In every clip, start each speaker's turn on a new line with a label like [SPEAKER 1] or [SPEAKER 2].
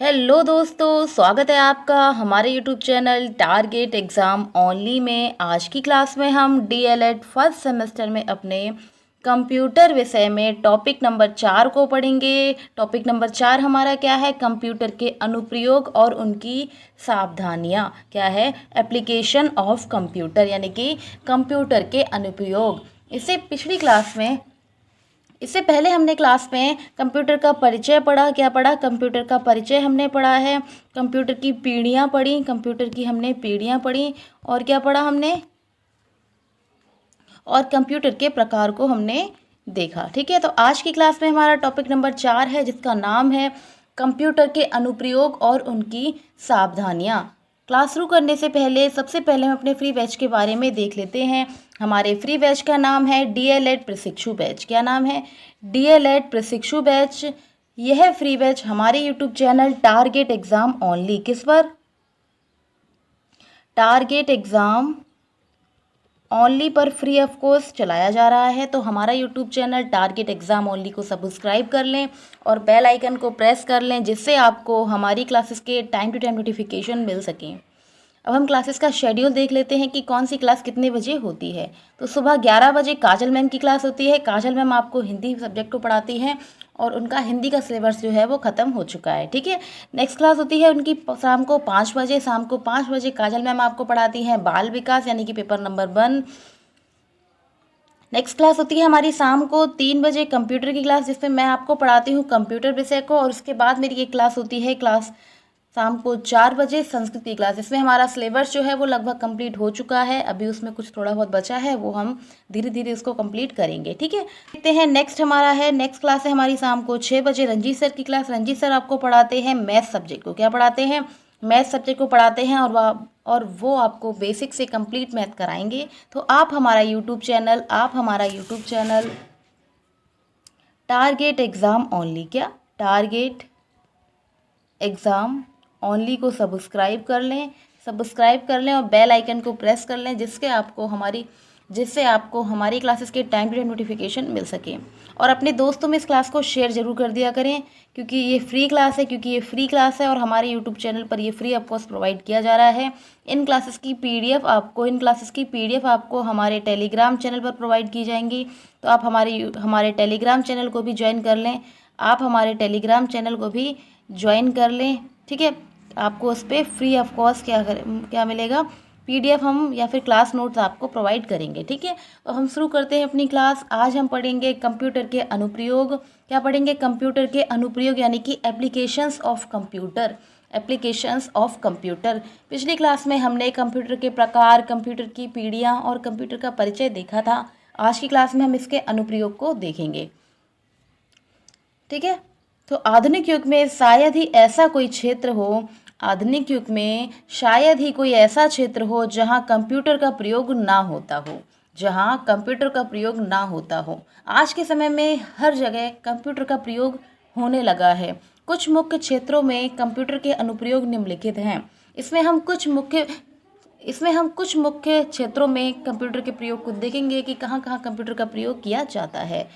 [SPEAKER 1] Hello दोस्तों, स्वागत है आपका हमारे YouTube channel target exam only में। आज की क्लास में हम डीएलएड फर्स्ट सेमेस्टर में अपने कंप्यूटर विषय में टॉपिक नंबर 4 को पढ़ेंगे। टॉपिक नंबर 4 हमारा क्या है? कंप्यूटर के अनुप्रयोग और उनकी सावधानियाँ। क्या है? एप्लीकेशन ऑफ कंप्यूटर, यानी कि कंप्यूटर के अनुप्रयोग। इससे पहले हमने क्लास में कंप्यूटर का परिचय पढ़ा। क्या पढ़ा? कंप्यूटर का परिचय हमने पढ़ा है। कंप्यूटर की पीढ़ियाँ पढ़ी, कंप्यूटर की हमने पीढ़ियाँ पढ़ी। और क्या पढ़ा हमने? और कंप्यूटर के प्रकार को हमने देखा। ठीक है, तो आज की क्लास में हमारा टॉपिक नंबर 4 है, जिसका नाम है कंप्यूटर के अनुप्रयोग और उनकी सावधानियाँ। क्लास शुरू करने से पहले सबसे पहले हम अपने फ्री बैच के बारे में देख लेते हैं। हमारे फ्री बैच का नाम है डीएलएड प्रशिक्षु बैच। क्या नाम है? डीएलएड प्रशिक्षु बैच। यह फ्री बैच हमारे YouTube channel target exam only, किस पर? टारगेट एग्ज़ाम ओनली पर फ्री ऑफ कोर्स चलाया जा रहा है। तो हमारा YouTube channel target exam only को सब्सक्राइब कर लें और बेल आइकन को प्रेस कर लें, जिससे आपको हमारी क्लासेस के टाइम टू टाइम नोटिफिकेशन मिल सकें। अब हम क्लासेस का शेड्यूल देख लेते हैं कि कौन सी क्लास कितने बजे होती है। तो सुबह 11 बजे काजल मैम की क्लास होती है। काजल मैम आपको हिंदी सब्जेक्ट को पढ़ाती हैं और उनका हिंदी का सिलेबस जो है वो ख़त्म हो चुका है। ठीक है, नेक्स्ट क्लास होती है उनकी शाम को 5 बजे। शाम को 5 बजे काजल मैम आपको पढ़ाती हैं बाल विकास, यानी कि पेपर नंबर 1। नेक्स्ट क्लास होती है हमारी शाम को 3 बजे कंप्यूटर की क्लास, जिसमें मैं आपको पढ़ाती हूँ कंप्यूटर विषय को। और उसके बाद मेरी एक क्लास होती है क्लास शाम को 4 बजे संस्कृत की क्लास, जिसमें हमारा सिलेबस जो है वो लगभग कंप्लीट हो चुका है। अभी उसमें कुछ थोड़ा बहुत बचा है, वो हम धीरे धीरे उसको कंप्लीट करेंगे। ठीक है, देखते हैं नेक्स्ट क्लास है हमारी शाम को 6 बजे रंजीत सर की क्लास। रंजीत सर आपको पढ़ाते हैं मैथ सब्जेक्ट को। क्या पढ़ाते हैं? मैथ सब्जेक्ट को पढ़ाते हैं और वो आपको बेसिक से कंप्लीट मैथ कराएंगे। तो आप हमारा YouTube channel target exam only, क्या टारगेट एग्ज़ाम ओनली को सब्सक्राइब कर लें और बेल आइकन को प्रेस कर लें, जिससे आपको हमारी क्लासेस के टाइम टू टाइम नोटिफिकेशन मिल सके। और अपने दोस्तों में इस क्लास को शेयर ज़रूर कर दिया करें, क्योंकि ये फ्री क्लास है और हमारे यूट्यूब चैनल पर ये फ्री ऑफ कॉस्ट प्रोवाइड किया जा रहा है। इन क्लासेस की पीडीएफ आपको हमारे टेलीग्राम चैनल पर प्रोवाइड की जाएंगी। तो आप हमारे टेलीग्राम चैनल को भी ज्वाइन कर लें। ठीक है, आपको उस पर फ्री ऑफ कॉस्ट क्या मिलेगा? पीडीएफ हम या फिर क्लास नोट्स आपको प्रोवाइड करेंगे। ठीक है, तो हम शुरू करते हैं अपनी क्लास। आज हम पढ़ेंगे कंप्यूटर के अनुप्रयोग। क्या पढ़ेंगे? कंप्यूटर के अनुप्रयोग, यानी कि एप्लीकेशंस ऑफ कंप्यूटर। पिछली क्लास में हमने कंप्यूटर के प्रकार, कंप्यूटर की पीढ़ियाँ और कंप्यूटर का परिचय देखा था। आज की क्लास में हम इसके अनुप्रयोग को देखेंगे। ठीक है, तो आधुनिक युग में शायद ही ऐसा कोई क्षेत्र हो जहां कंप्यूटर का प्रयोग ना होता हो। आज के समय में हर जगह कंप्यूटर का प्रयोग होने लगा है। कुछ मुख्य क्षेत्रों में कंप्यूटर के अनुप्रयोग निम्नलिखित हैं। इसमें हम कुछ मुख्य क्षेत्रों में कंप्यूटर के प्रयोग को देखेंगे कि कहाँ कहाँ कंप्यूटर का प्रयोग किया जाता है।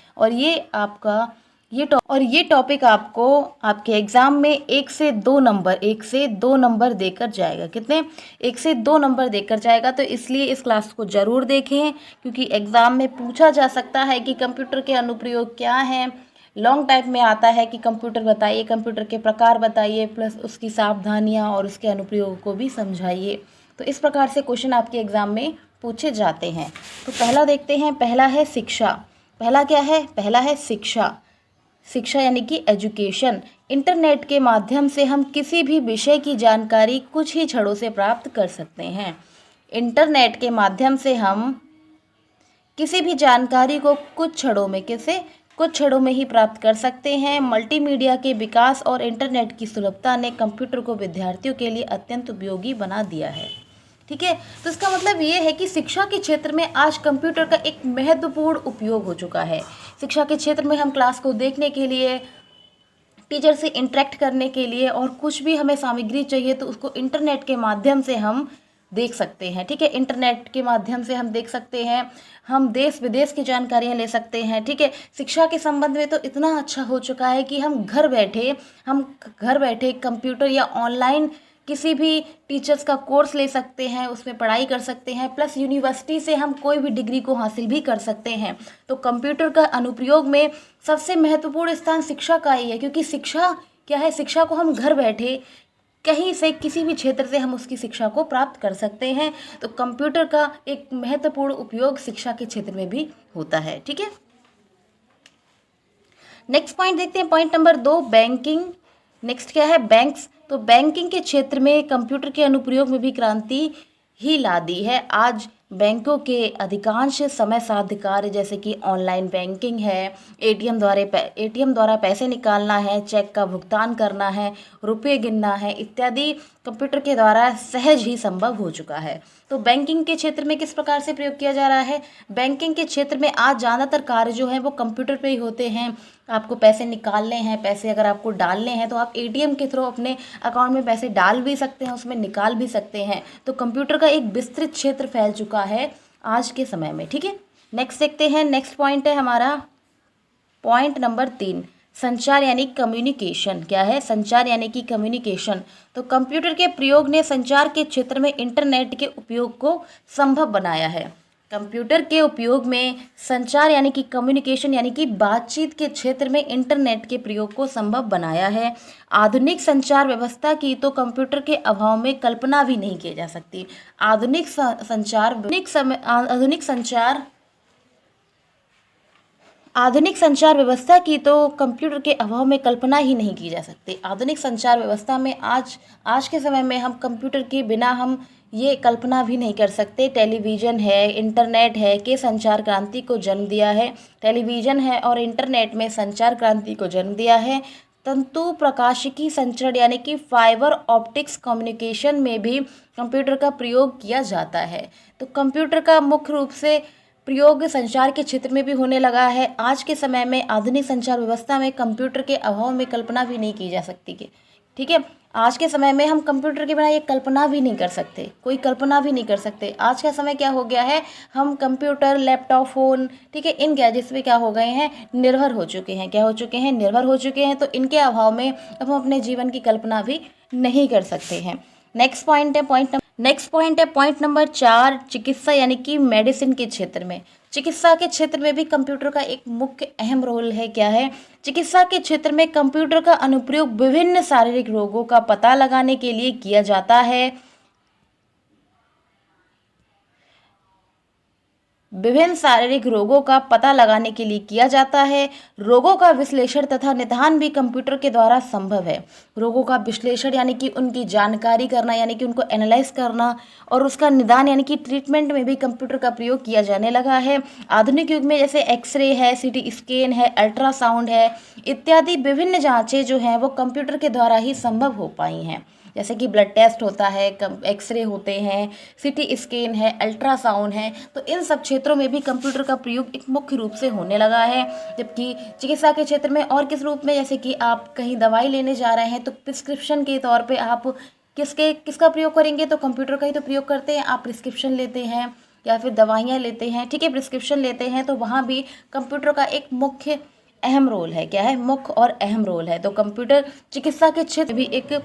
[SPEAKER 1] और ये टॉपिक आपको आपके एग्ज़ाम में 1 से 2 नंबर देकर जाएगा। कितने? 1 से 2 नंबर देकर जाएगा। तो इसलिए इस क्लास को ज़रूर देखें, क्योंकि एग्ज़ाम में पूछा जा सकता है कि कंप्यूटर के अनुप्रयोग क्या हैं। लॉन्ग टाइप में आता है कि कंप्यूटर बताइए, कंप्यूटर के प्रकार बताइए, प्लस उसकी सावधानियाँ और उसके अनुप्रयोग को भी समझाइए। तो इस प्रकार से क्वेश्चन आपके एग्ज़ाम में पूछे जाते हैं। तो पहला देखते हैं। पहला है शिक्षा। पहला क्या है? पहला है शिक्षा यानी कि एजुकेशन। इंटरनेट के माध्यम से हम किसी भी विषय की जानकारी कुछ ही क्षणों से प्राप्त कर सकते हैं। इंटरनेट के माध्यम से हम किसी भी जानकारी को कुछ क्षणों में ही प्राप्त कर सकते हैं। मल्टीमीडिया के विकास और इंटरनेट की सुलभता ने कंप्यूटर को विद्यार्थियों के लिए अत्यंत उपयोगी बना दिया है। ठीक है, तो इसका मतलब ये है कि शिक्षा के क्षेत्र में आज कंप्यूटर का एक महत्वपूर्ण उपयोग हो चुका है। शिक्षा के क्षेत्र में हम क्लास को देखने के लिए, टीचर से इंटरेक्ट करने के लिए और कुछ भी हमें सामग्री चाहिए तो उसको इंटरनेट के माध्यम से हम देख सकते हैं। ठीक है, इंटरनेट के माध्यम से हम देख सकते हैं, हम देश विदेश की जानकारियाँ ले सकते हैं। ठीक है, शिक्षा के संबंध में तो इतना अच्छा हो चुका है कि हम घर बैठे कंप्यूटर या ऑनलाइन किसी भी टीचर्स का कोर्स ले सकते हैं, उसमें पढ़ाई कर सकते हैं, प्लस यूनिवर्सिटी से हम कोई भी डिग्री को हासिल भी कर सकते हैं। तो कंप्यूटर का अनुप्रयोग में सबसे महत्वपूर्ण स्थान शिक्षा का ही है, क्योंकि शिक्षा क्या है, शिक्षा को हम घर बैठे कहीं से किसी भी क्षेत्र से हम उसकी शिक्षा को प्राप्त कर सकते हैं। तो कंप्यूटर का एक महत्वपूर्ण उपयोग शिक्षा के क्षेत्र में भी होता है। ठीक है, नेक्स्ट पॉइंट देखते हैं, पॉइंट नंबर 2, बैंकिंग। नेक्स्ट क्या है, बैंक्स। तो बैंकिंग के क्षेत्र में कंप्यूटर के अनुप्रयोग में भी क्रांति ही ला दी है। आज बैंकों के अधिकांश समय साध्य कार्य जैसे कि ऑनलाइन बैंकिंग है, एटीएम द्वारा पैसे निकालना है, चेक का भुगतान करना है, रुपये गिनना है इत्यादि कंप्यूटर के द्वारा सहज ही संभव हो चुका है। तो बैंकिंग के क्षेत्र में किस प्रकार से प्रयोग किया जा रहा है, बैंकिंग के क्षेत्र में आज ज़्यादातर कार्य जो हैं वो कंप्यूटर पे ही होते हैं। आपको पैसे निकालने हैं, पैसे अगर आपको डालने हैं तो आप एटीएम के थ्रू अपने अकाउंट में पैसे डाल भी सकते हैं, उसमें निकाल भी सकते हैं। तो कंप्यूटर का एक विस्तृत क्षेत्र फैल चुका है आज के समय में। ठीक है, नेक्स्ट देखते हैं, नेक्स्ट पॉइंट है हमारा पॉइंट नंबर 3, संचार यानी कम्युनिकेशन। क्या है, संचार यानी कि कम्युनिकेशन। तो कंप्यूटर के प्रयोग ने संचार के क्षेत्र में इंटरनेट के उपयोग को संभव बनाया है। कंप्यूटर के उपयोग में संचार यानी कि कम्युनिकेशन यानी कि बातचीत के क्षेत्र में इंटरनेट के प्रयोग को संभव बनाया है। आधुनिक संचार व्यवस्था की तो कंप्यूटर के अभाव में कल्पना भी नहीं की जा सकती। आधुनिक संचार व्यवस्था की तो कंप्यूटर के अभाव में कल्पना ही नहीं की जा सकती। आधुनिक संचार व्यवस्था में आज के समय में हम कंप्यूटर के बिना हम ये कल्पना भी नहीं कर सकते। टेलीविज़न है, इंटरनेट है के संचार क्रांति को जन्म दिया है। टेलीविज़न है और इंटरनेट में संचार क्रांति को जन्म दिया है। तंतु प्रकाशिकी संचरण यानी कि फाइबर ऑप्टिक्स कम्युनिकेशन में भी कंप्यूटर का प्रयोग किया जाता है। तो कंप्यूटर का मुख्य रूप से प्रयोग संचार के क्षेत्र में भी होने लगा है। आज के समय में आधुनिक संचार व्यवस्था में कंप्यूटर के अभाव में कल्पना भी नहीं की जा सकती कि ठीक है, आज के समय में हम कंप्यूटर के बिना ये कल्पना भी नहीं कर सकते, कोई कल्पना भी नहीं कर सकते। आज का समय क्या हो गया है, हम कंप्यूटर, लैपटॉप, फ़ोन, ठीक है, इन गैजेट्स पे क्या हो गए हैं, निर्भर हो चुके हैं। क्या हो चुके हैं, निर्भर हो चुके हैं। तो इनके अभाव में अब हम अपने जीवन की कल्पना भी नहीं कर सकते हैं। नेक्स्ट पॉइंट है पॉइंट नंबर 4, चिकित्सा यानी कि मेडिसिन के क्षेत्र में। चिकित्सा के क्षेत्र में भी कंप्यूटर का एक मुख्य अहम रोल है। क्या है, चिकित्सा के क्षेत्र में कंप्यूटर का अनुप्रयोग विभिन्न शारीरिक रोगों का पता लगाने के लिए किया जाता है। विभिन्न शारीरिक रोगों का पता लगाने के लिए किया जाता है। रोगों का विश्लेषण तथा निदान भी कंप्यूटर के द्वारा संभव है। रोगों का विश्लेषण यानी कि उनकी जानकारी करना, यानी कि उनको एनालाइज करना, और उसका निदान यानी कि ट्रीटमेंट में भी कंप्यूटर का प्रयोग किया जाने लगा है। आधुनिक युग में जैसे एक्सरे है, सीटी स्कैन है, अल्ट्रासाउंड है इत्यादि विभिन्न जांचें जो हैं वो कंप्यूटर के द्वारा ही संभव हो पाई हैं। जैसे कि ब्लड टेस्ट होता है, एक्सरे होते हैं, सीटी स्कैन है, अल्ट्रासाउंड है। तो इन सब क्षेत्रों में भी कंप्यूटर का प्रयोग एक मुख्य रूप से होने लगा है। जबकि चिकित्सा के क्षेत्र में और किस रूप में, जैसे कि आप कहीं दवाई लेने जा रहे हैं तो प्रिस्क्रिप्शन के तौर पे आप किसका प्रयोग करेंगे, तो कंप्यूटर का ही तो प्रयोग करते हैं। आप प्रिस्क्रिप्शन लेते हैं या फिर दवाइयाँ लेते हैं, ठीक है, प्रिस्क्रिप्शन लेते हैं, तो वहाँ भी कंप्यूटर का एक मुख्य अहम रोल है। क्या है, मुख्य और अहम रोल है। तो कंप्यूटर चिकित्सा के क्षेत्र भी एक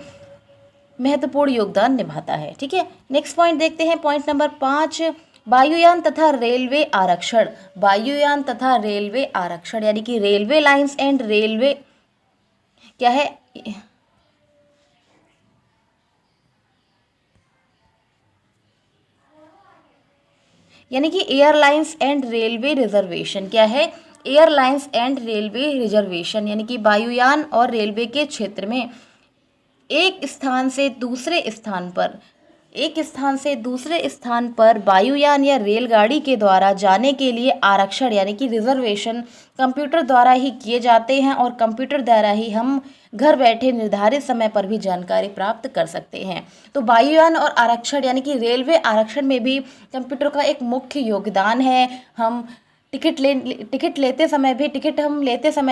[SPEAKER 1] महत्वपूर्ण योगदान निभाता है। ठीक है, नेक्स्ट पॉइंट देखते हैं, पॉइंट नंबर 5, वायुयान तथा रेलवे आरक्षण। वायुयान तथा रेलवे आरक्षण यानी कि रेलवे लाइंस एंड रेलवे, क्या है, यानी कि एयरलाइंस एंड रेलवे रिजर्वेशन। क्या है, एयरलाइंस एंड रेलवे रिजर्वेशन यानी कि वायुयान और रेलवे के क्षेत्र में एक स्थान से दूसरे स्थान पर वायुयान या रेलगाड़ी के द्वारा जाने के लिए आरक्षण यानी कि रिजर्वेशन कंप्यूटर द्वारा ही किए जाते हैं, और कंप्यूटर द्वारा ही हम घर बैठे निर्धारित समय पर भी जानकारी प्राप्त कर सकते हैं। तो वायुयान और आरक्षण यानी कि रेलवे आरक्षण में भी कंप्यूटर का एक मुख्य योगदान है। हम टिकट लेते समय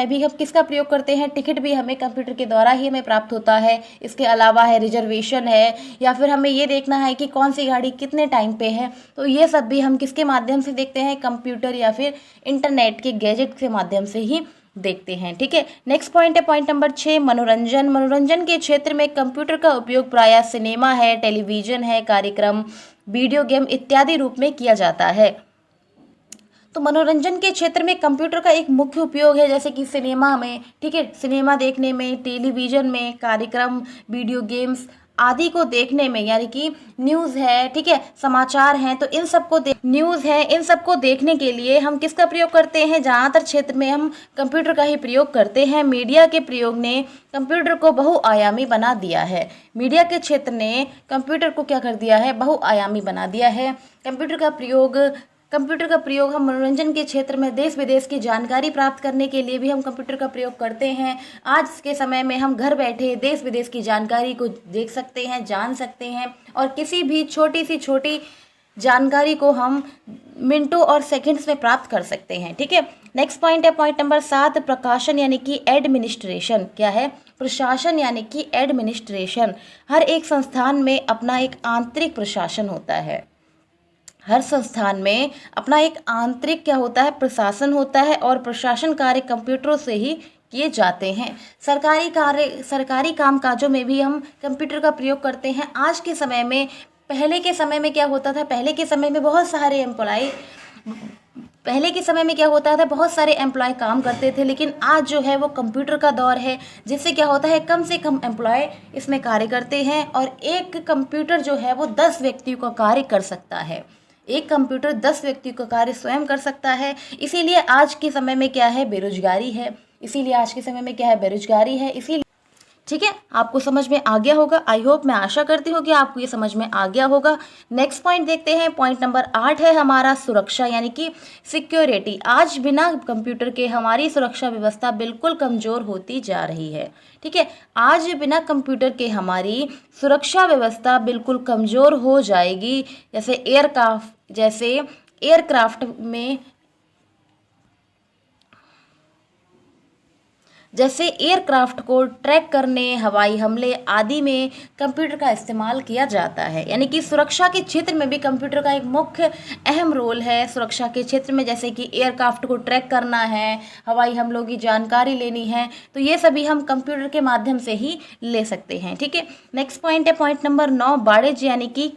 [SPEAKER 1] भी हम किसका प्रयोग करते हैं? टिकट भी हमें कंप्यूटर के द्वारा ही हमें प्राप्त होता है। इसके अलावा है रिजर्वेशन है, या फिर हमें ये देखना है कि कौन सी गाड़ी कितने टाइम पे है, तो ये सब भी हम किसके माध्यम से देखते हैं? कंप्यूटर या फिर इंटरनेट के गैजेट के माध्यम से ही देखते हैं। ठीक है, नेक्स्ट पॉइंट है पॉइंट नंबर 6, मनोरंजन। मनोरंजन के क्षेत्र में कंप्यूटर का उपयोग प्रायः सिनेमा है, टेलीविजन है, कार्यक्रम, वीडियो गेम इत्यादि रूप में किया जाता है। तो मनोरंजन के क्षेत्र में कंप्यूटर का एक मुख्य उपयोग है, जैसे कि सिनेमा में, ठीक है, सिनेमा देखने में, टेलीविजन में, कार्यक्रम, वीडियो गेम्स आदि को देखने में, यानी कि न्यूज़ है, ठीक है, समाचार हैं, तो इन सबको देखने के लिए हम किसका प्रयोग करते हैं? ज़्यादातर क्षेत्र में हम कंप्यूटर का ही प्रयोग करते हैं। मीडिया के प्रयोग ने कंप्यूटर को बहुआयामी बना दिया है। मीडिया के क्षेत्र ने कंप्यूटर को क्या कर दिया है? बहुआयामी बना दिया है। कंप्यूटर का प्रयोग हम मनोरंजन के क्षेत्र में देश विदेश की जानकारी प्राप्त करने के लिए भी हम कंप्यूटर का प्रयोग करते हैं। आज के समय में हम घर बैठे देश विदेश की जानकारी को देख सकते हैं, जान सकते हैं, और किसी भी छोटी से छोटी जानकारी को हम मिनटों और सेकंड्स में प्राप्त कर सकते हैं। ठीक है, नेक्स्ट पॉइंट है पॉइंट नंबर 7, प्रकाशन यानी कि एडमिनिस्ट्रेशन। क्या है? प्रशासन यानी कि एडमिनिस्ट्रेशन। हर एक संस्थान में अपना एक आंतरिक प्रशासन होता है। हर संस्थान में अपना एक आंतरिक क्या होता है? प्रशासन होता है, और प्रशासन कार्य कंप्यूटरों से ही किए जाते हैं। सरकारी कामकाजों में भी हम कंप्यूटर का प्रयोग करते हैं। आज के समय में, पहले के समय में क्या होता था? पहले के समय में बहुत सारे एम्प्लॉय काम करते थे, लेकिन आज जो है वो कंप्यूटर का दौर है, जिससे क्या होता है कम से कम एम्प्लॉय इसमें कार्य करते हैं, और एक कंप्यूटर जो है वो 10 व्यक्तियों का कार्य कर सकता है। एक कंप्यूटर 10 व्यक्तियों का कार्य स्वयं कर सकता है। इसीलिए आज के समय में क्या है? बेरोजगारी है। इसीलिए ठीक है, आपको समझ में आ गया होगा। आई होप, मैं आशा करती हूँ कि आपको ये समझ में आ गया होगा। नेक्स्ट पॉइंट देखते हैं, पॉइंट नंबर 8 है हमारा सुरक्षा यानी कि सिक्योरिटी। आज बिना कंप्यूटर के हमारी सुरक्षा व्यवस्था बिल्कुल कमज़ोर होती जा रही है। ठीक है, आज बिना कंप्यूटर के हमारी सुरक्षा व्यवस्था बिल्कुल कमज़ोर हो जाएगी। जैसे एयरक्राफ्ट को ट्रैक करने, हवाई हमले आदि में कंप्यूटर का इस्तेमाल किया जाता है। यानी कि सुरक्षा के क्षेत्र में भी कंप्यूटर का एक मुख्य अहम रोल है। सुरक्षा के क्षेत्र में जैसे कि एयरक्राफ्ट को ट्रैक करना है, हवाई हमलों की जानकारी लेनी है, तो ये सभी हम कंप्यूटर के माध्यम से ही ले सकते हैं। ठीक है, नेक्स्ट पॉइंट है पॉइंट नंबर 9, वाणिज्य यानी कि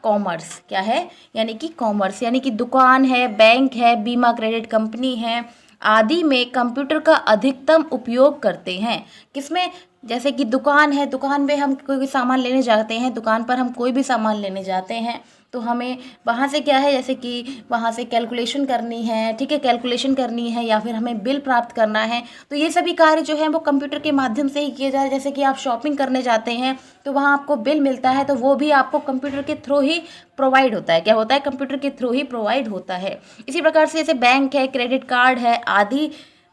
[SPEAKER 1] कॉमर्स। क्या है? यानी कि कॉमर्स, यानी कि दुकान है, बैंक है, बीमा क्रेडिट कंपनी है आदि में कंप्यूटर का अधिकतम उपयोग करते हैं। किसमें? जैसे कि दुकान है, दुकान में हम कोई सामान लेने जाते हैं, दुकान पर हम कोई भी सामान लेने जाते हैं, तो हमें वहाँ से क्या है, जैसे कि वहाँ से कैलकुलेशन करनी है, ठीक है, या फिर हमें बिल प्राप्त करना है, तो ये सभी कार्य जो है वो कंप्यूटर के माध्यम से ही किए जा रहे हैं। जैसे कि आप शॉपिंग करने जाते हैं तो वहाँ आपको बिल मिलता है, तो वो भी आपको कंप्यूटर के थ्रू ही प्रोवाइड होता है। क्या होता है? कंप्यूटर के थ्रू ही प्रोवाइड होता है। इसी प्रकार से जैसे बैंक है, क्रेडिट कार्ड है आदि,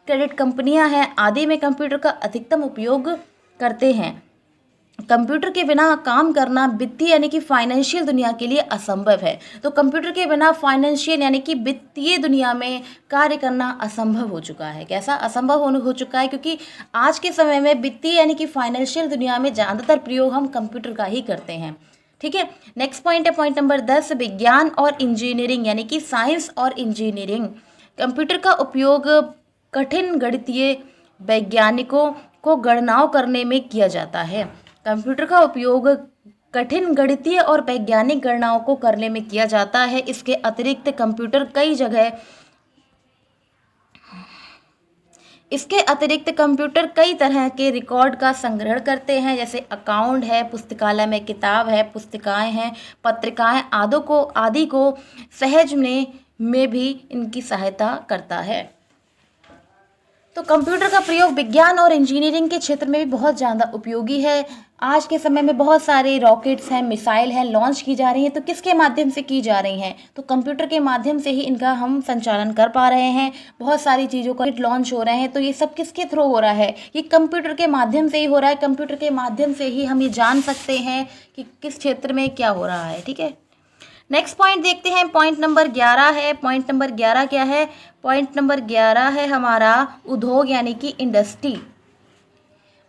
[SPEAKER 1] क्रेडिट कंपनियां हैं आदि में कंप्यूटर का अधिकतम उपयोग करते हैं। कंप्यूटर के बिना काम करना वित्तीय यानी कि फाइनेंशियल दुनिया के लिए असंभव है। तो कंप्यूटर के बिना फाइनेंशियल यानी कि वित्तीय दुनिया में कार्य करना असंभव हो चुका है। कैसा? असंभव हो चुका है, क्योंकि आज के समय में वित्तीय यानी कि फाइनेंशियल दुनिया में ज़्यादातर प्रयोग हम कंप्यूटर का ही करते हैं। ठीक है, नेक्स्ट पॉइंट है पॉइंट नंबर 10, विज्ञान और इंजीनियरिंग यानी कि साइंस और इंजीनियरिंग। कंप्यूटर का उपयोग कठिन गणितीय वैज्ञानिकों को गणनाओं करने में किया जाता है। कंप्यूटर का उपयोग कठिन गणितीय और वैज्ञानिक गणनाओं को करने में किया जाता है। इसके अतिरिक्त कंप्यूटर कई तरह के रिकॉर्ड का संग्रहण करते हैं, जैसे अकाउंट है, पुस्तकालय में किताब है, पुस्तिकाएं हैं, पत्रिकाएं आदि को सहज में भी इनकी सहायता करता है। तो कंप्यूटर का प्रयोग विज्ञान और इंजीनियरिंग के क्षेत्र में भी बहुत ज़्यादा उपयोगी है। आज के समय में बहुत सारे रॉकेट्स हैं, मिसाइल हैं, लॉन्च की जा रही हैं, तो किसके माध्यम से की जा रही हैं? तो कंप्यूटर के माध्यम से ही इनका हम संचालन कर पा रहे हैं। बहुत सारी चीज़ों का लॉन्च हो रहे हैं, तो ये सब किसके थ्रू हो रहा है? ये कंप्यूटर के माध्यम से ही हो रहा है। कंप्यूटर के माध्यम से ही हम ये जान सकते हैं कि किस क्षेत्र में क्या हो रहा है। ठीक है, नेक्स्ट पॉइंट देखते हैं, पॉइंट नंबर 11 है। पॉइंट नंबर 11 क्या है? पॉइंट नंबर 11 है हमारा उद्योग यानी कि इंडस्ट्री।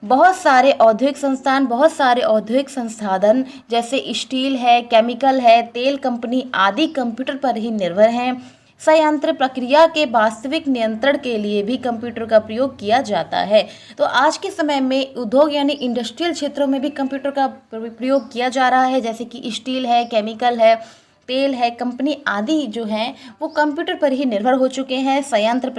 [SPEAKER 1] बहुत सारे औद्योगिक संस्थान, बहुत सारे औद्योगिक संसाधन जैसे स्टील है, केमिकल है, तेल कंपनी आदि कंप्यूटर पर ही निर्भर हैं। संयंत्र प्रक्रिया के वास्तविक नियंत्रण के लिए भी कंप्यूटर का प्रयोग किया जाता है। तो आज के समय में उद्योग यानी इंडस्ट्रियल क्षेत्रों में भी कंप्यूटर का प्रयोग किया जा रहा है, जैसे कि स्टील है, केमिकल है, तेल है, कंपनी आदि जो हैं वो कंप्यूटर पर ही निर्भर हो चुके हैं। संयंत्र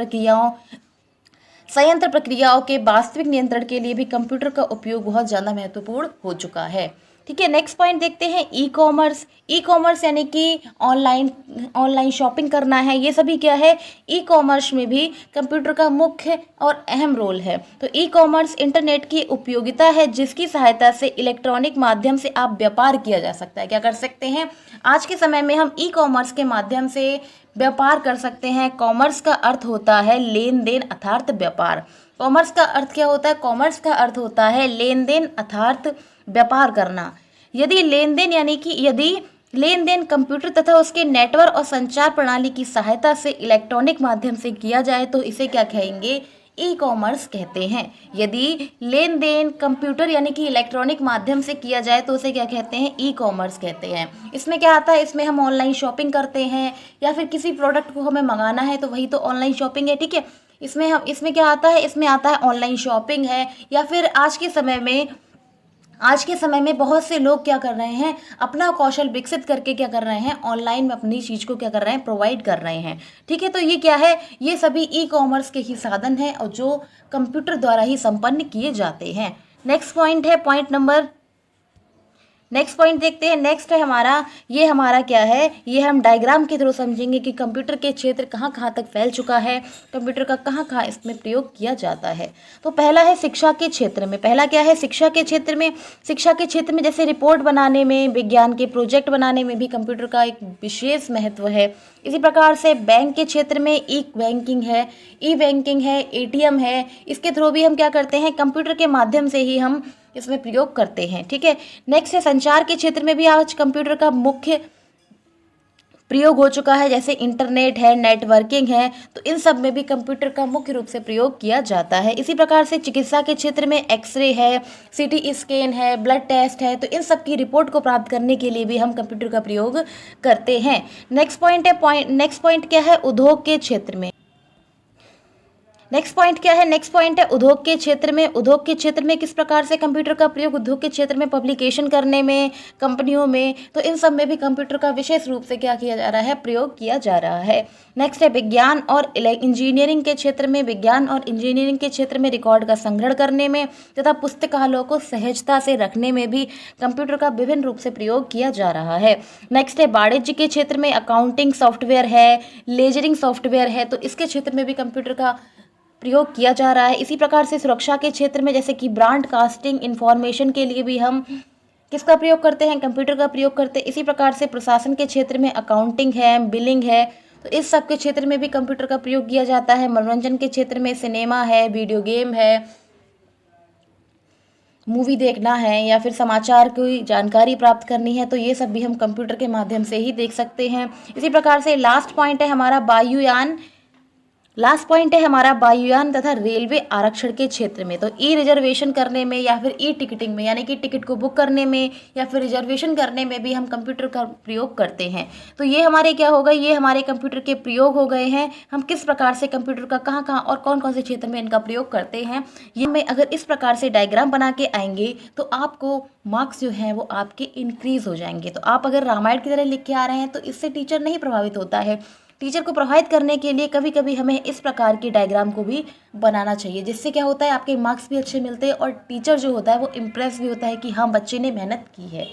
[SPEAKER 1] प्रक्रियाओं के वास्तविक नियंत्रण के लिए भी कंप्यूटर का उपयोग बहुत ज़्यादा महत्वपूर्ण हो चुका है। ठीक है, नेक्स्ट पॉइंट देखते हैं, ई कॉमर्स। ई कॉमर्स यानी कि ऑनलाइन शॉपिंग करना है, ये सभी क्या है? ई कॉमर्स में भी कंप्यूटर का मुख्य और अहम रोल है। तो ई कॉमर्स इंटरनेट की उपयोगिता है जिसकी सहायता से इलेक्ट्रॉनिक माध्यम से आप व्यापार किया जा सकता है। क्या कर सकते हैं? आज के समय में हम ई कॉमर्स के माध्यम से व्यापार कर सकते हैं। कॉमर्स का अर्थ होता है लेन देन अर्थात व्यापार। कॉमर्स का अर्थ क्या होता है? कॉमर्स का अर्थ होता है लेन देन अर्थात व्यापार करना। यदि लेन देन कंप्यूटर तथा उसके नेटवर्क और संचार प्रणाली की सहायता से इलेक्ट्रॉनिक माध्यम से किया जाए तो इसे क्या कहेंगे? ई कॉमर्स कहते हैं। यदि लेन देन कंप्यूटर यानी कि इलेक्ट्रॉनिक माध्यम से किया जाए तो उसे क्या कहते हैं? ई कॉमर्स कहते हैं। इसमें क्या आता है? इसमें हम ऑनलाइन शॉपिंग करते हैं या फिर किसी प्रोडक्ट को हमें मंगाना है तो वही तो ऑनलाइन शॉपिंग है। ठीक है, इसमें क्या आता है? इसमें आता है ऑनलाइन शॉपिंग है, या फिर आज के समय में बहुत से लोग क्या कर रहे हैं? अपना कौशल विकसित करके क्या कर रहे हैं? ऑनलाइन में अपनी चीज़ को क्या कर रहे हैं? प्रोवाइड कर रहे हैं। ठीक है, तो ये क्या है? ये सभी ई कॉमर्स के ही साधन हैं और जो कंप्यूटर द्वारा ही संपन्न किए जाते हैं। नेक्स्ट पॉइंट है, नेक्स्ट पॉइंट देखते हैं। नेक्स्ट है हमारा क्या है? ये हम डायग्राम के थ्रू समझेंगे कि कंप्यूटर के क्षेत्र कहाँ कहाँ तक फैल चुका है, कंप्यूटर का कहाँ कहाँ इसमें प्रयोग किया जाता है। तो पहला है शिक्षा के क्षेत्र में। पहला क्या है? शिक्षा के क्षेत्र में। शिक्षा के क्षेत्र में जैसे रिपोर्ट बनाने में, विज्ञान के प्रोजेक्ट बनाने में भी कंप्यूटर का एक विशेष महत्व है। इसी प्रकार से बैंक के क्षेत्र में ई बैंकिंग है, एटीएम है, इसके थ्रू भी हम क्या करते हैं? कंप्यूटर के माध्यम से ही हम इसमें प्रयोग करते हैं। ठीक है, नेक्स्ट है संचार के क्षेत्र में भी आज कंप्यूटर का मुख्य प्रयोग हो चुका है, जैसे इंटरनेट है, नेटवर्किंग है, तो इन सब में भी कंप्यूटर का मुख्य रूप से प्रयोग किया जाता है। इसी प्रकार से चिकित्सा के क्षेत्र में एक्सरे है, सीटी स्कैन है, ब्लड टेस्ट है, तो इन सब की रिपोर्ट को प्राप्त करने के लिए भी हम कंप्यूटर का प्रयोग करते हैं। नेक्स्ट पॉइंट क्या है? उद्योग के क्षेत्र में। नेक्स्ट पॉइंट है उद्योग के क्षेत्र में। उद्योग के क्षेत्र में किस प्रकार से कंप्यूटर का प्रयोग उद्योग के क्षेत्र में पब्लिकेशन करने में, कंपनियों में, तो इन सब में भी कंप्यूटर का विशेष रूप से क्या किया जा रहा है? प्रयोग किया जा रहा है। नेक्स्ट है विज्ञान और इंजीनियरिंग के क्षेत्र में। विज्ञान और इंजीनियरिंग के क्षेत्र में रिकॉर्ड का संग्रहण करने में तथा पुस्तकालयों को सहजता से रखने में भी कंप्यूटर का विभिन्न रूप से प्रयोग किया जा रहा है। नेक्स्ट है वाणिज्य के क्षेत्र में। अकाउंटिंग सॉफ्टवेयर है, लेजरिंग सॉफ्टवेयर है, तो इसके क्षेत्र में भी कंप्यूटर का प्रयोग किया जा रहा है। इसी प्रकार से सुरक्षा के क्षेत्र में जैसे कि ब्रॉडकास्टिंग इंफॉर्मेशन के लिए भी हम किसका प्रयोग करते हैं? कंप्यूटर का प्रयोग करते हैं। इसी प्रकार से प्रशासन के क्षेत्र में अकाउंटिंग है, बिलिंग है, तो इस सब के क्षेत्र में भी कंप्यूटर का प्रयोग किया जाता है। मनोरंजन के क्षेत्र में सिनेमा है, वीडियो गेम है, मूवी देखना है या फिर समाचार की जानकारी प्राप्त करनी है, तो ये सब भी हम कंप्यूटर के माध्यम से ही देख सकते हैं। इसी प्रकार से लास्ट पॉइंट है हमारा वायुयान तथा रेलवे आरक्षण के क्षेत्र में। तो ई रिजर्वेशन करने में या फिर ई टिकटिंग में, यानी कि टिकट को बुक करने में या फिर रिजर्वेशन करने में भी हम कंप्यूटर का प्रयोग करते हैं। तो ये हमारे क्या हो गए? ये हमारे कंप्यूटर के प्रयोग हो गए हैं। हम किस प्रकार से कंप्यूटर का कहाँ कहाँ और कौन कौन से क्षेत्र में इनका प्रयोग करते हैं, ये में अगर इस प्रकार से डायग्राम बना के आएंगे तो आपको मार्क्स जो हैं वो आपके इंक्रीज हो जाएंगे। तो आप अगर रामायण की तरह लिख के आ रहे हैं तो इससे टीचर नहीं प्रभावित होता है। टीचर को प्रभावित करने के लिए कभी कभी हमें इस प्रकार की डायग्राम को भी बनाना चाहिए, जिससे क्या होता है? आपके मार्क्स भी अच्छे मिलते हैं और टीचर जो होता है वो इम्प्रेस भी होता है कि हाँ, बच्चे ने मेहनत की है।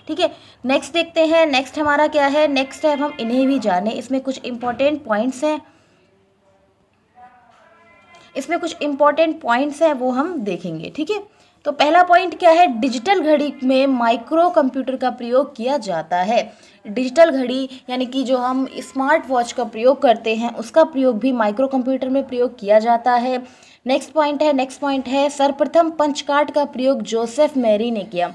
[SPEAKER 1] ठीक है, नेक्स्ट देखते हैं। नेक्स्ट हमारा क्या है? नेक्स्ट है हम इन्हें भी जाने। इसमें कुछ इंपॉर्टेंट पॉइंट्स हैं वो हम देखेंगे। ठीक है, तो पहला पॉइंट क्या है? डिजिटल घड़ी में माइक्रो कंप्यूटर का प्रयोग किया जाता है। डिजिटल घड़ी यानी कि जो हम स्मार्ट वॉच का प्रयोग करते हैं उसका प्रयोग भी माइक्रो कंप्यूटर में प्रयोग किया जाता है। नेक्स्ट पॉइंट है सर्वप्रथम पंच कार्ड का प्रयोग जोसेफ मैरी ने किया।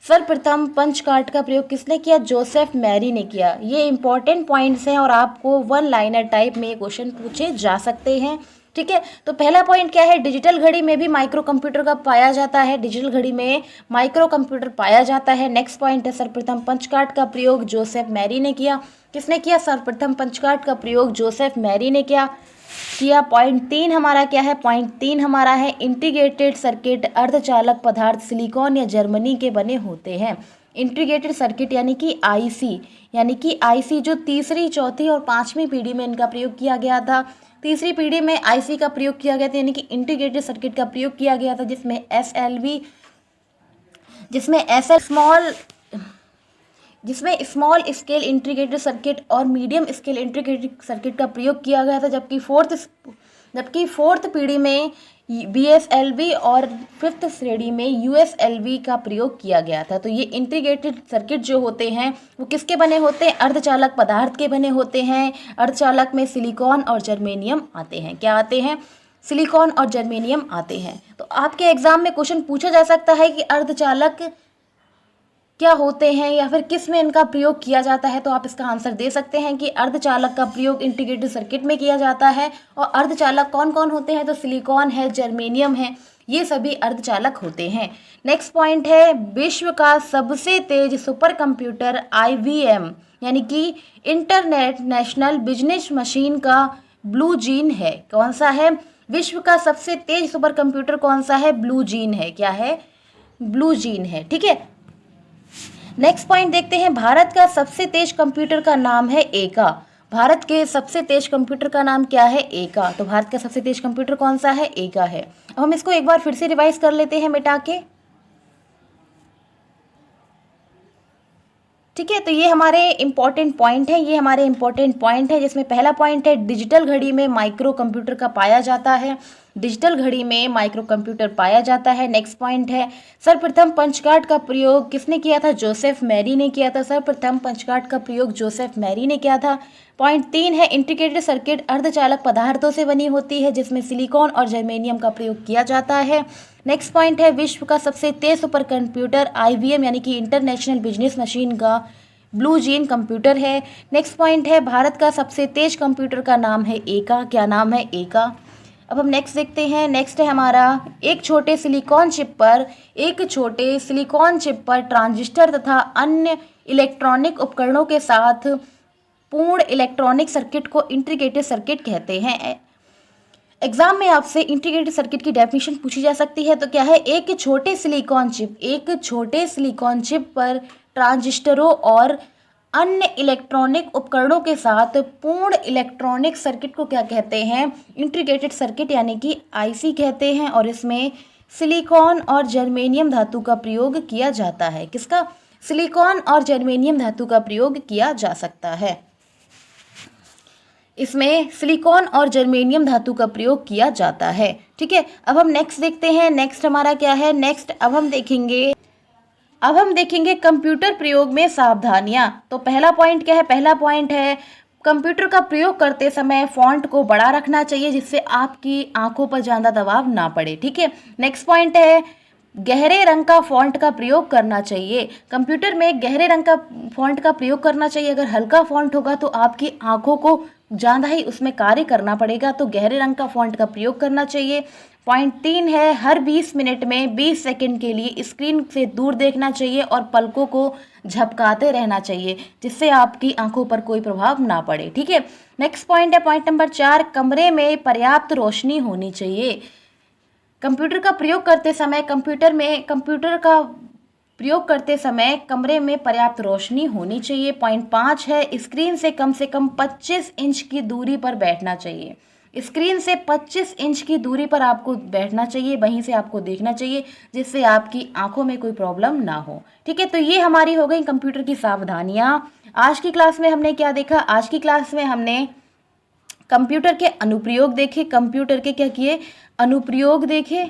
[SPEAKER 1] सर्वप्रथम पंच कार्ड का प्रयोग किसने किया? जोसेफ मैरी ने किया। ये इंपॉर्टेंट पॉइंट्स हैं और आपको वन लाइनर टाइप में क्वेश्चन पूछे जा सकते हैं। ठीक है, तो पहला पॉइंट क्या है? डिजिटल घड़ी में भी माइक्रो कंप्यूटर का पाया जाता है। डिजिटल घड़ी में माइक्रो कंप्यूटर पाया जाता है। नेक्स्ट पॉइंट है सर्वप्रथम पंच कार्ड का प्रयोग जोसेफ मैरी ने किया। किसने किया? सर्वप्रथम पंच कार्ड का प्रयोग जोसेफ मैरी ने किया। पॉइंट 3 हमारा क्या है? पॉइंट 3 हमारा है इंटीग्रेटेड सर्किट अर्धचालक पदार्थ सिलिकॉन या जर्मनी के बने होते हैं। इंटीग्रेटेड सर्किट यानी कि आईसी जो तीसरी, चौथी और पांचवी पीढ़ी में इनका प्रयोग किया गया था। तीसरी पीढ़ी में आईसी का प्रयोग किया गया था, यानी कि इंटीग्रेटेड सर्किट का प्रयोग किया गया था, जिसमें स्मॉल स्केल इंटीग्रेटेड सर्किट और मीडियम स्केल इंटीग्रेटेड सर्किट का प्रयोग किया गया था। जबकि फोर्थ पीढ़ी में बीएसएलवी और फिफ्थ श्रेणी में यूएसएलवी का प्रयोग किया गया था। तो ये इंटीग्रेटेड सर्किट जो होते हैं वो किसके बने होते हैं? अर्धचालक पदार्थ के बने होते हैं। अर्धचालक में सिलिकॉन और जर्मेनियम आते हैं। क्या आते हैं? सिलिकॉन और जर्मेनियम आते हैं। तो आपके एग्जाम में क्वेश्चन पूछा जा सकता है कि अर्धचालक क्या होते हैं या फिर किस में इनका प्रयोग किया जाता है। तो आप इसका आंसर दे सकते हैं कि अर्धचालक का प्रयोग इंटीग्रेटेड सर्किट में किया जाता है। और अर्धचालक कौन कौन होते हैं? तो सिलिकॉन है, जर्मेनियम है, ये सभी अर्धचालक होते हैं। नेक्स्ट पॉइंट है विश्व का सबसे तेज सुपर कंप्यूटर IBM यानी कि इंटरनेट नेशनल बिजनेस मशीन का ब्लू जीन है। कौन सा है? विश्व का सबसे तेज सुपर कंप्यूटर कौन सा है? ब्लू जीन है। क्या है? ब्लू जीन है। ठीक है, नेक्स्ट पॉइंट देखते हैं। भारत का सबसे तेज कंप्यूटर का नाम है एका। भारत के सबसे तेज कंप्यूटर का नाम क्या है? एका। तो भारत का सबसे तेज कंप्यूटर कौन सा है? एका है। अब हम इसको एक बार फिर से रिवाइज कर लेते हैं मिटा के। ठीक है, तो ये हमारे इंपॉर्टेंट पॉइंट है जिसमें पहला पॉइंट है डिजिटल घड़ी में माइक्रो कंप्यूटर का पाया जाता है। डिजिटल घड़ी में माइक्रो कंप्यूटर पाया जाता है। नेक्स्ट पॉइंट है सर्वप्रथम पंच कार्ड का प्रयोग किसने किया था? जोसेफ मैरी ने किया था। सर्वप्रथम पंच कार्ड का प्रयोग जोसेफ मैरी ने किया था। पॉइंट 3 है इंटीग्रेटेड सर्किट अर्धचालक पदार्थों से बनी होती है जिसमें सिलिकॉन और जर्मेनियम का प्रयोग किया जाता है। नेक्स्ट पॉइंट है विश्व का सबसे तेज सुपर कंप्यूटर IBM यानी कि इंटरनेशनल बिजनेस मशीन का ब्लू जीन कंप्यूटर है। नेक्स्ट पॉइंट है भारत का सबसे तेज कंप्यूटर का नाम है एका। क्या नाम है? एका। अब हम नेक्स्ट देखते हैं। नेक्स्ट है हमारा एक छोटे सिलिकॉन चिप पर ट्रांजिस्टर तथा अन्य इलेक्ट्रॉनिक उपकरणों के साथ पूर्ण इलेक्ट्रॉनिक सर्किट को इंटीग्रेटेड सर्किट कहते हैं। एग्जाम में आपसे इंटीग्रेटेड सर्किट की डेफिनेशन पूछी जा सकती है। तो क्या है? एक छोटे सिलिकॉन चिप पर ट्रांजिस्टरों और अन्य इलेक्ट्रॉनिक उपकरणों के साथ पूर्ण इलेक्ट्रॉनिक सर्किट को क्या कहते हैं? इंटीग्रेटेड सर्किट यानी कि IC कहते हैं। और इसमें सिलिकॉन और जर्मेनियम धातु का प्रयोग किया जाता है। किसका? सिलिकॉन और जर्मेनियम धातु का प्रयोग किया जा सकता है। इसमें सिलिकॉन और जर्मेनियम धातु का प्रयोग किया जाता है। ठीक है, अब हम नेक्स्ट देखते हैं। नेक्स्ट हमारा क्या है? नेक्स्ट अब हम देखेंगे कंप्यूटर प्रयोग में सावधानियां। तो पहला पॉइंट क्या है? पहला पॉइंट है कंप्यूटर का प्रयोग करते समय फॉन्ट को बड़ा रखना चाहिए जिससे आपकी आंखों पर ज़्यादा दबाव ना पड़े। ठीक है, नेक्स्ट पॉइंट है गहरे रंग का फॉन्ट का प्रयोग करना चाहिए। कंप्यूटर में गहरे रंग का फॉन्ट का प्रयोग करना चाहिए। अगर हल्का फॉन्ट होगा तो आपकी आंखों को ज़्यादा ही उसमें कार्य करना पड़ेगा, तो गहरे रंग का फॉन्ट का प्रयोग करना चाहिए। पॉइंट 3 है हर 20 मिनट में 20 सेकंड के लिए स्क्रीन से दूर देखना चाहिए और पलकों को झपकाते रहना चाहिए जिससे आपकी आंखों पर कोई प्रभाव ना पड़े। ठीक है, नेक्स्ट पॉइंट है पॉइंट नंबर 4 कमरे में पर्याप्त रोशनी होनी चाहिए। कंप्यूटर का प्रयोग करते समय कमरे में पर्याप्त रोशनी होनी चाहिए। पॉइंट 5 है स्क्रीन से कम 25 इंच की दूरी पर बैठना चाहिए। स्क्रीन से 25 इंच की दूरी पर आपको बैठना चाहिए, वहीं से आपको देखना चाहिए जिससे आपकी आंखों में कोई प्रॉब्लम ना हो। ठीक है, तो ये हमारी हो गई कंप्यूटर की सावधानियां। आज की क्लास में हमने क्या देखा? आज की क्लास में हमने कंप्यूटर के अनुप्रयोग देखे, कंप्यूटर के क्या किए? अनुप्रयोग देखे,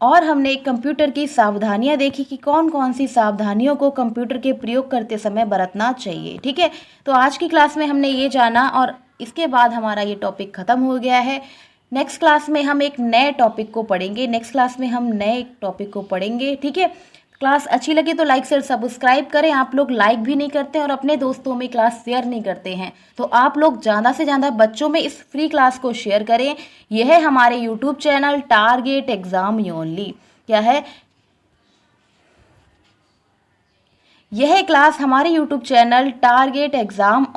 [SPEAKER 1] और हमने कंप्यूटर की सावधानियां देखी कि कौन कौन सी सावधानियों को कंप्यूटर के प्रयोग करते समय बरतना चाहिए। ठीक है, तो आज की क्लास में हमने ये जाना और इसके बाद हमारा ये टॉपिक ख़त्म हो गया है। नेक्स्ट क्लास में हम एक नए टॉपिक को पढ़ेंगे, ठीक है। क्लास अच्छी लगी तो लाइक शेयर सब्सक्राइब करें। आप लोग लाइक भी नहीं करते और अपने दोस्तों में क्लास शेयर नहीं करते हैं, तो आप लोग ज़्यादा से ज़्यादा बच्चों में इस फ्री क्लास को शेयर करें। यह है हमारे YouTube channel target exam only. क्या है? यह क्लास हमारे YouTube channel target exam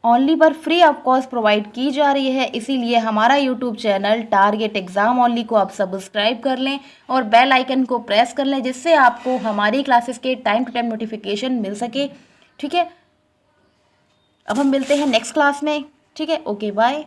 [SPEAKER 1] only पर फ्री ऑफ कॉस्ट प्रोवाइड की जा रही है, इसीलिए हमारा YouTube channel target exam only को आप सब्सक्राइब कर लें और बेल आइकन को प्रेस कर लें, जिससे आपको हमारी क्लासेस के टाइम टू टाइम नोटिफिकेशन मिल सके, ठीक है। अब हम मिलते हैं नेक्स्ट क्लास में, ठीक है। Okay, bye.